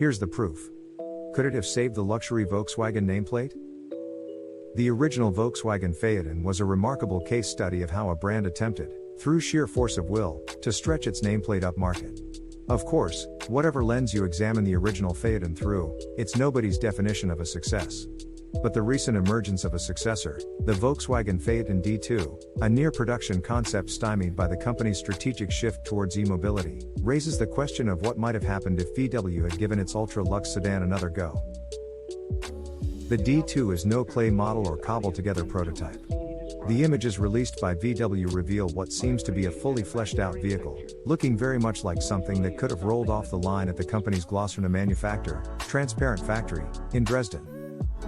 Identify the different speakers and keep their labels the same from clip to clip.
Speaker 1: Here's the proof. Could it have saved the luxury Volkswagen nameplate? The original Volkswagen Phaeton was a remarkable case study of how a brand attempted, through sheer force of will, to stretch its nameplate upmarket. Of course, whatever lens you examine the original Phaeton through, it's nobody's definition of a success. But the recent emergence of a successor, the Volkswagen Phaeton D2, a near-production concept stymied by the company's strategic shift towards e-mobility, raises the question of what might have happened if VW had given its ultra-luxe sedan another go. The D2 is no clay model or cobbled-together prototype. The images released by VW reveal what seems to be a fully fleshed-out vehicle, looking very much like something that could have rolled off the line at the company's Glossner Manufaktur, transparent factory, in Dresden.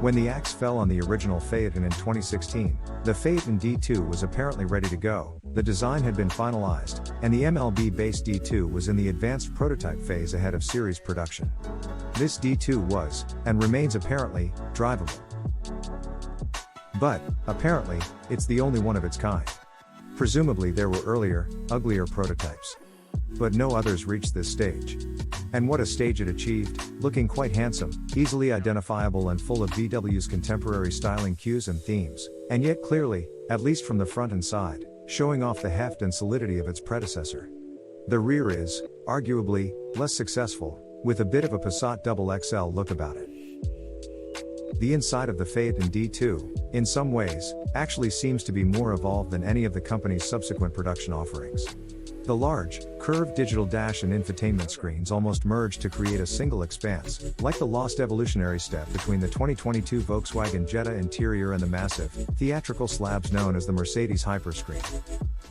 Speaker 1: When the axe fell on the original Phaeton in 2016, the Phaeton D2 was apparently ready to go, the design had been finalized, and the MLB-based D2 was in the advanced prototype phase ahead of series production. This D2 was, and remains apparently, drivable. But, apparently, it's the only one of its kind. Presumably there were earlier, uglier prototypes. But no others reached this stage. And what a stage it achieved, looking quite handsome, easily identifiable and full of VW's contemporary styling cues and themes, and yet clearly, at least from the front and side, showing off the heft and solidity of its predecessor. The rear is, arguably, less successful, with a bit of a Passat XXL look about it. The inside of the Phaeton D2, in some ways, actually seems to be more evolved than any of the company's subsequent production offerings. The large, curved digital dash and infotainment screens almost merge to create a single expanse, like the lost evolutionary step between the 2022 Volkswagen Jetta interior and the massive, theatrical slabs known as the Mercedes Hyperscreen.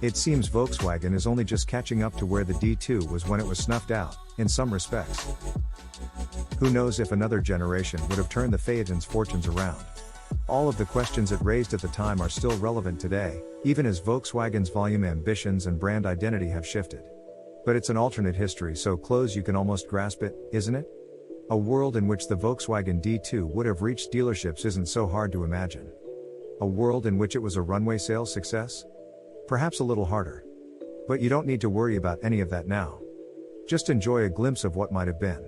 Speaker 1: It seems Volkswagen is only just catching up to where the D2 was when it was snuffed out, in some respects. Who knows if another generation would have turned the Phaeton's fortunes around. All of the questions it raised at the time are still relevant today, even as Volkswagen's volume ambitions and brand identity have shifted. But it's an alternate history so close you can almost grasp it, isn't it? A world in which the Volkswagen D2 would have reached dealerships isn't so hard to imagine. A world in which it was a runway sales success? Perhaps a little harder. But you don't need to worry about any of that now. Just enjoy a glimpse of what might have been.